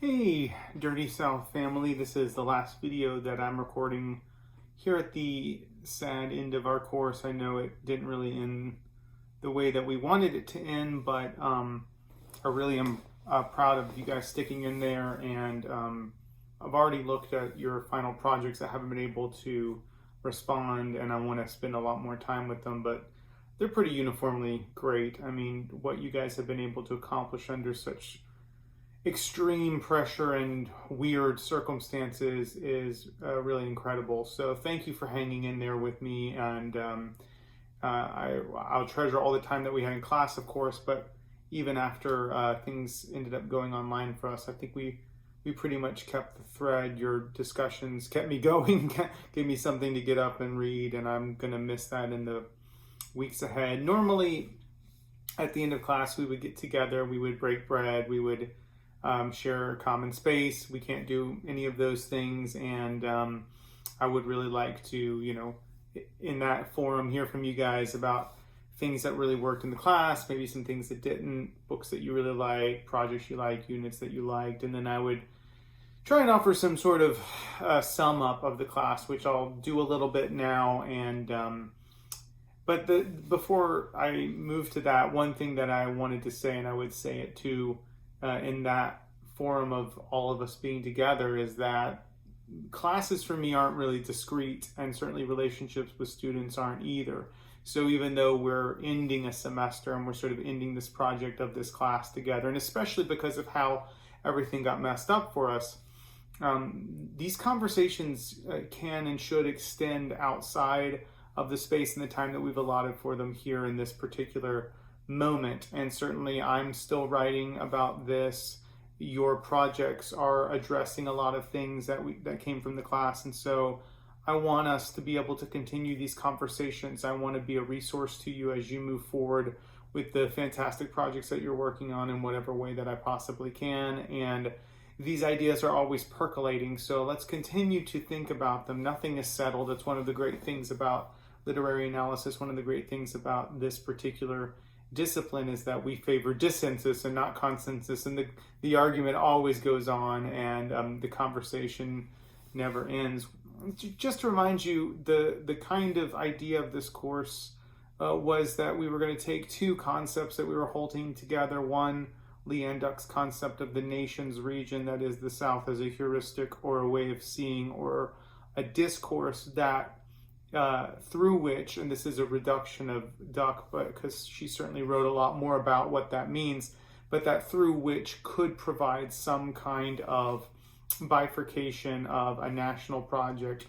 Hey, Dirty South family. This is the last video that I'm recording here at the sad end of our course. I know it didn't really end the way that we wanted it to end, but I really am proud of you guys sticking in there. And I've already looked at your final projects. I haven't been able to respond, and I want to spend a lot more time with them, but they're pretty uniformly great. I mean, what you guys have been able to accomplish under such extreme pressure and weird circumstances is really incredible. So thank you for hanging in there with me, and I'll treasure all the time that we had in class, of course, but even after things ended up going online for us, I think we pretty much kept the thread. Your discussions kept me going, gave me something to get up and read, and I'm gonna miss that in the weeks ahead. Normally at the end of class we would get together, we would break bread, we would share common space. We can't do any of those things, and I would really like to, in that forum, hear from you guys about things that really worked in the class, maybe some things that didn't, books that you really like, projects you like, units that you liked, and then I would try and offer some sort of sum up of the class, which I'll do a little bit now. And but before I move to that, one thing that I wanted to say, and I would say it too, in that forum of all of us being together, is that classes for me aren't really discrete, and certainly relationships with students aren't either. So even though we're ending a semester and we're sort of ending this project of this class together, and especially because of how everything got messed up for us, these conversations can and should extend outside of the space and the time that we've allotted for them here in this particular moment. And certainly I'm still writing about this. Your projects are addressing a lot of things that came from the class, and so I want us to be able to continue these conversations. I want to be a resource to you as you move forward with the fantastic projects that you're working on in whatever way that I possibly can. And these ideas are always percolating, so let's continue to think about them. Nothing is settled. It's one of the great things about literary analysis. One of the great things about this particular discipline is that we favor dissensus and not consensus, and the argument always goes on, and the conversation never ends. Just to remind you, the kind of idea of this course was that we were going to take two concepts that we were holding together. One, Leanne Duck's concept of the nations region, that is the South as a heuristic or a way of seeing or a discourse that through which, and this is a reduction of Duck, but because she certainly wrote a lot more about what that means, but that through which could provide some kind of bifurcation of a national project,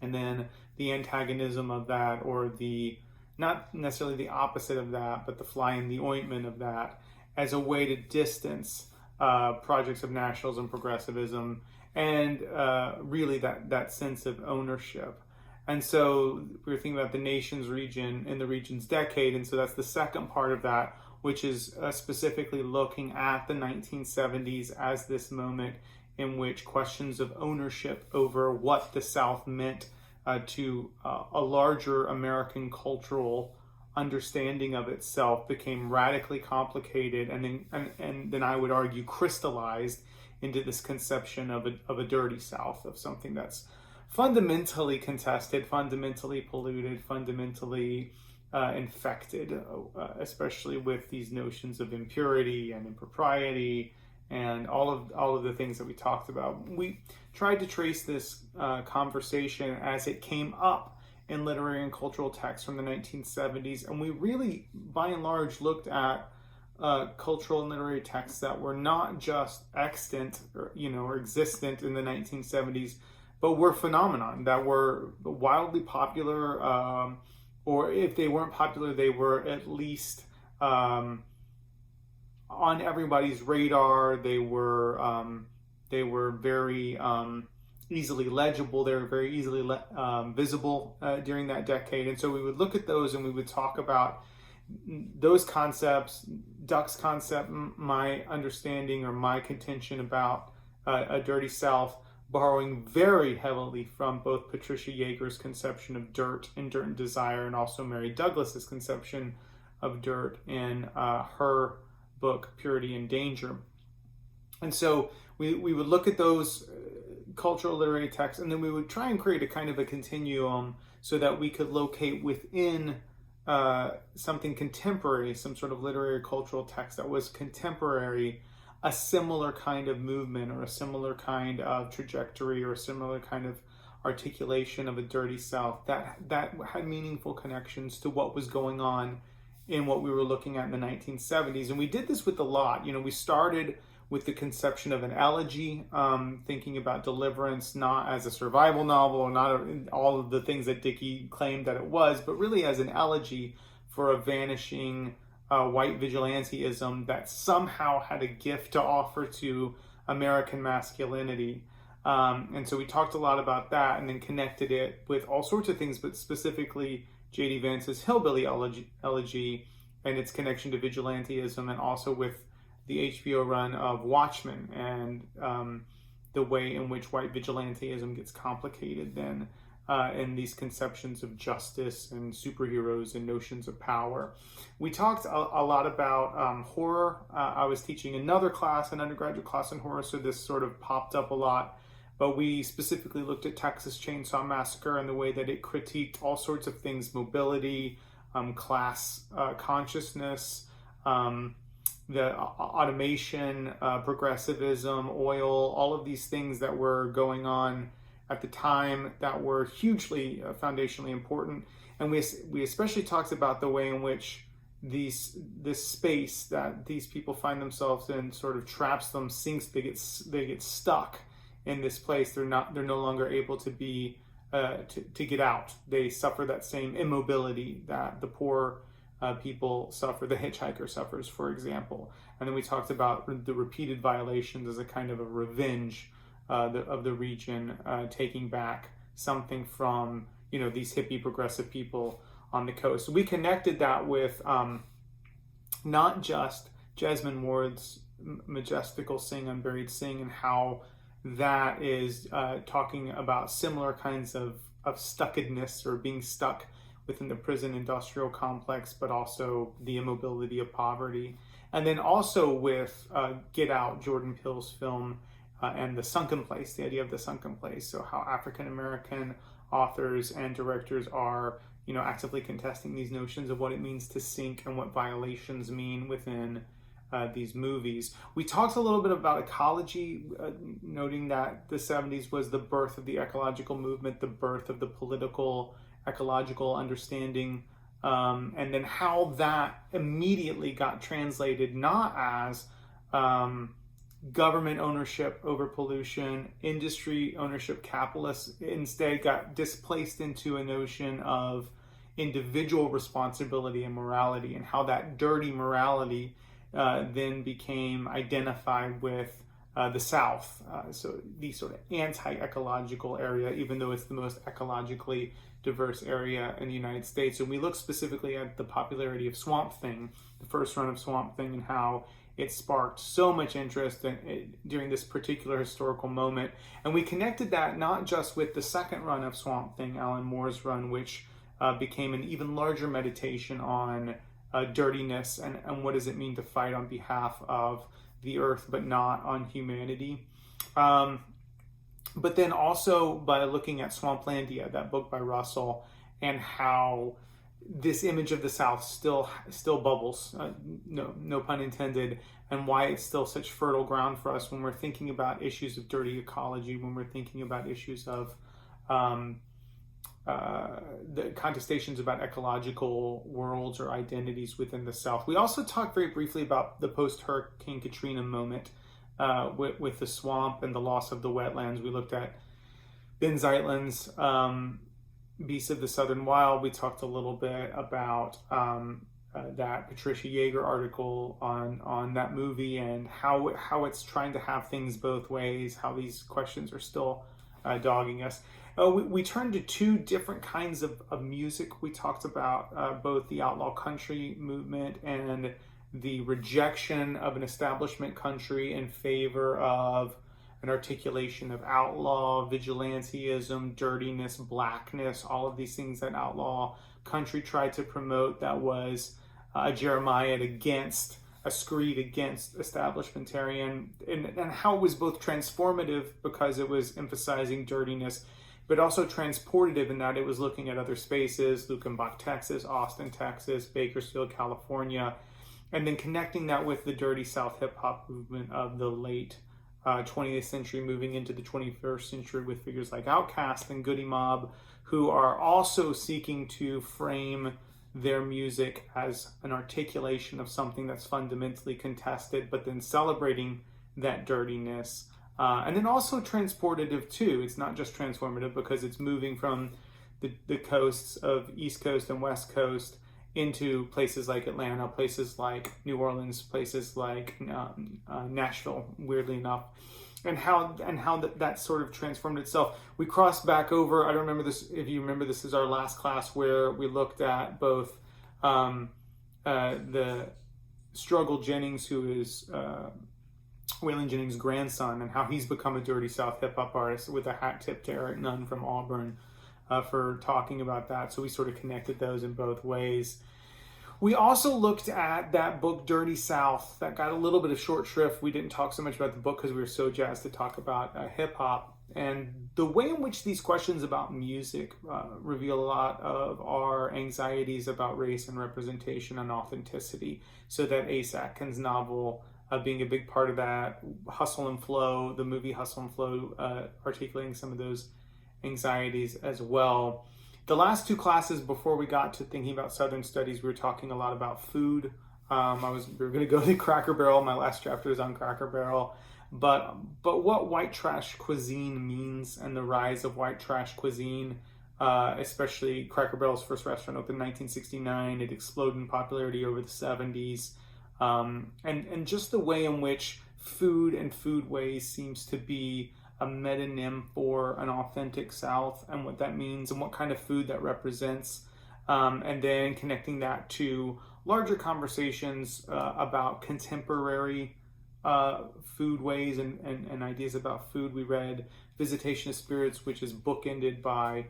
and then the antagonism of that, or the, not necessarily the opposite of that, but the fly in the ointment of that, as a way to distance projects of nationalism, progressivism, and really that sense of ownership. And so we were thinking about the nation's region in the region's decade, and so that's the second part of that, which is specifically looking at the 1970s as this moment in which questions of ownership over what the South meant to a larger American cultural understanding of itself became radically complicated, and then I would argue crystallized into this conception of a dirty South, of something that's fundamentally contested, fundamentally polluted, fundamentally infected, especially with these notions of impurity and impropriety and all of the things that we talked about. We tried to trace this conversation as it came up in literary and cultural texts from the 1970s, and we really, by and large, looked at cultural and literary texts that were not just extant or existent in the 1970s, but were phenomenon, that were wildly popular, or if they weren't popular, they were at least on everybody's radar. They were very easily legible. They were very easily visible during that decade. And so we would look at those and we would talk about those concepts, Duck's concept, my understanding or my contention about a dirty South, borrowing very heavily from both Patricia Yeager's conception of dirt in Dirt and Desire, and also Mary Douglas's conception of dirt in her book Purity and Danger. And so we would look at those cultural literary texts, and then we would try and create a kind of a continuum so that we could locate within something contemporary, some sort of literary cultural text that was contemporary, a similar kind of movement or a similar kind of trajectory or a similar kind of articulation of a dirty South that had meaningful connections to what was going on in what we were looking at in the 1970s. And we did this with a lot. We started with the conception of an elegy, thinking about Deliverance not as a survival novel or not all of the things that Dickey claimed that it was, but really as an elegy for a vanishing white vigilantism that somehow had a gift to offer to American masculinity. And so we talked a lot about that and then connected it with all sorts of things, but specifically J.D. Vance's Hillbilly Elegy and its connection to vigilantism, and also with the HBO run of Watchmen and the way in which white vigilantism gets complicated then in these conceptions of justice and superheroes and notions of power. We talked a lot about horror. I was teaching another class, an undergraduate class in horror, so this sort of popped up a lot. But we specifically looked at Texas Chainsaw Massacre and the way that it critiqued all sorts of things: mobility, class consciousness, the automation, progressivism, oil, all of these things that were going on at the time that were hugely foundationally important. And we especially talked about the way in which this space that these people find themselves in sort of traps them, sinks. They get stuck in this place. They're no longer able to be to get out. They suffer that same immobility that the poor people suffer, the hitchhiker suffers, for example. And then we talked about the repeated violations as a kind of a revenge of the region, taking back something from these hippie progressive people on the coast. So we connected that with not just Jesmyn Ward's majestical Sing Unburied Sing, and how that is talking about similar kinds of stuckedness or being stuck within the prison industrial complex, but also the immobility of poverty. And then also with Get Out, Jordan Peele's film, and the sunken place, the idea of the sunken place. So how African-American authors and directors are, actively contesting these notions of what it means to sink and what violations mean within these movies. We talked a little bit about ecology, noting that the 70s was the birth of the ecological movement, the birth of the political ecological understanding, and then how that immediately got translated not as government ownership over pollution, industry ownership, capitalists instead got displaced into a notion of individual responsibility and morality, and how that dirty morality then became identified with the South. So the sort of anti-ecological area, even though it's the most ecologically diverse area in the United States. And we look specifically at the popularity of Swamp Thing, the first run of Swamp Thing, and how it sparked so much interest during this particular historical moment. And we connected that not just with the second run of Swamp Thing, Alan Moore's run, which became an even larger meditation on dirtiness and what does it mean to fight on behalf of the earth but not on humanity. But then also by looking at Swamplandia, that book by Russell, and how this image of the South still bubbles, no pun intended, and why it's still such fertile ground for us when we're thinking about issues of dirty ecology, when we're thinking about issues of the contestations about ecological worlds or identities within the South. We also talked very briefly about the post-Hurricane Katrina moment with the swamp and the loss of the wetlands. We looked at Ben Zeitlin's Beasts of the Southern Wild. We talked a little bit about that Patricia Yeager article on that movie and how it's trying to have things both ways, how these questions are still dogging us. We turned to two different kinds of music. We talked about both the outlaw country movement and the rejection of an establishment country in favor of an articulation of outlaw, vigilantism, dirtiness, blackness, all of these things that outlaw country tried to promote that was a Jeremiah against a screed against establishmentarian, and how it was both transformative because it was emphasizing dirtiness, but also transportative in that it was looking at other spaces, Luckenbach, Texas, Austin, Texas, Bakersfield, California, and then connecting that with the dirty South hip hop movement of the late 20th century, moving into the 21st century with figures like Outkast and Goody Mob, who are also seeking to frame their music as an articulation of something that's fundamentally contested, but then celebrating that dirtiness. And then also transportative too. It's not just transformative because it's moving from the coasts of East Coast and West Coast into places like Atlanta, places like New Orleans, places like Nashville, weirdly enough. And how that sort of transformed itself. We crossed back over, I don't remember this, if you remember, this is our last class where we looked at both the Struggle Jennings, who is Waylon Jennings' grandson, and how he's become a dirty South hip hop artist, with a hat tip to Eric Nunn from Auburn for talking about that. So we sort of connected those in both ways. We also looked at that book, Dirty South, that got a little bit of short shrift. We didn't talk so much about the book because we were so jazzed to talk about hip hop. And the way in which these questions about music reveal a lot of our anxieties about race and representation and authenticity. So that Ace Atkins novel being a big part of that, Hustle and Flow, the movie Hustle and Flow, articulating some of those anxieties as well. The last two classes before we got to thinking about Southern Studies, we were talking a lot about food. We were going to go to Cracker Barrel. My last chapter is on Cracker Barrel. But what white trash cuisine means and the rise of white trash cuisine, especially Cracker Barrel's first restaurant opened in 1969. It exploded in popularity over the 70s. And just the way in which food and foodways seems to be a metonym for an authentic South, and what that means and what kind of food that represents, and then connecting that to larger conversations about contemporary foodways and ideas about food. We read Visitation of Spirits, which is bookended by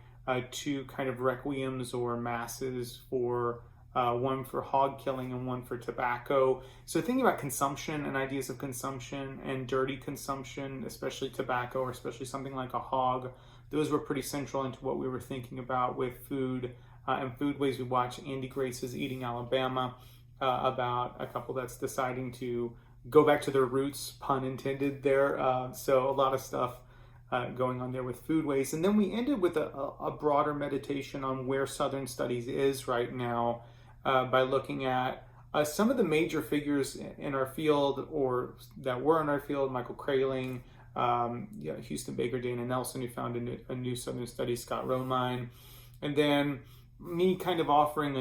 two kind of requiems or masses for one for hog killing and one for tobacco. So thinking about consumption and ideas of consumption and dirty consumption, especially tobacco or especially something like a hog, those were pretty central into what we were thinking about with food and foodways. We watched Andy Grace's Eating Alabama, about a couple that's deciding to go back to their roots, pun intended there. So a lot of stuff going on there with foodways. And then we ended with a broader meditation on where Southern Studies is right now, by looking at some of the major figures in our field or that were in our field: Michael Kraling, Houston Baker, Dana Nelson, who founded a new Southern Studies, Scott Romine, and then me kind of offering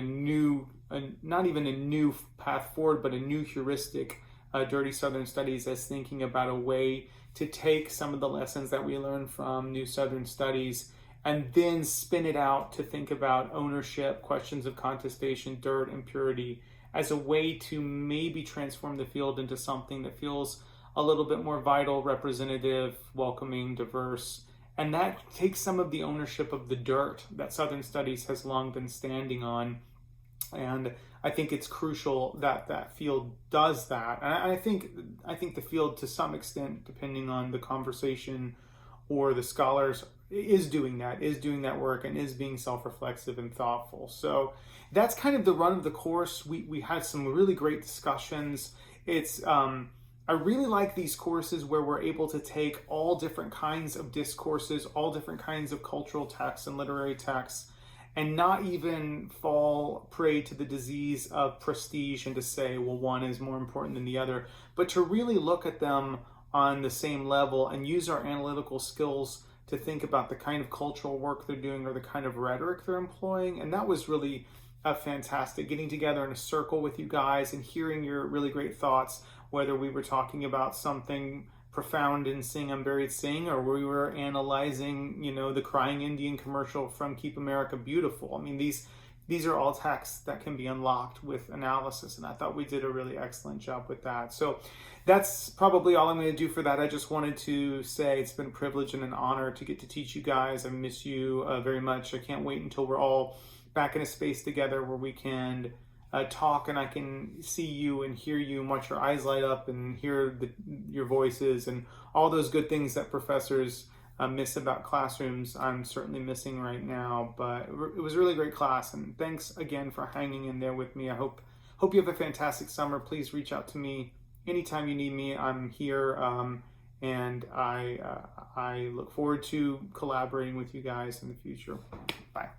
not even a new path forward, but a new heuristic, Dirty Southern Studies, as thinking about a way to take some of the lessons that we learned from New Southern Studies and then spin it out to think about ownership, questions of contestation, dirt, and purity as a way to maybe transform the field into something that feels a little bit more vital, representative, welcoming, diverse. And that takes some of the ownership of the dirt that Southern Studies has long been standing on. And I think it's crucial that that field does that. And I think the field, to some extent, depending on the conversation or the scholars, is doing that work and is being self-reflexive and thoughtful. So that's kind of the run of the course. We had some really great discussions. It's I really like these courses where we're able to take all different kinds of discourses, all different kinds of cultural texts and literary texts, and not even fall prey to the disease of prestige and to say, well, one is more important than the other, but to really look at them on the same level and use our analytical skills to think about the kind of cultural work they're doing or the kind of rhetoric they're employing. And that was really fantastic, getting together in a circle with you guys and hearing your really great thoughts, whether we were talking about something profound in Sing Unburied Sing, or we were analyzing, the Crying Indian commercial from Keep America Beautiful. I mean, these are all texts that can be unlocked with analysis, and I thought we did a really excellent job with that. So that's probably all I'm going to do for that. I just wanted to say it's been a privilege and an honor to get to teach you guys. I miss you very much. I can't wait until we're all back in a space together where we can talk and I can see you and hear you and watch your eyes light up and hear your voices and all those good things that professors miss about classrooms, I'm certainly missing right now. But it was a really great class, and thanks again for hanging in there with me. I hope you have a fantastic summer. Please reach out to me anytime you need me. I'm here, and I look forward to collaborating with you guys in the future. Bye.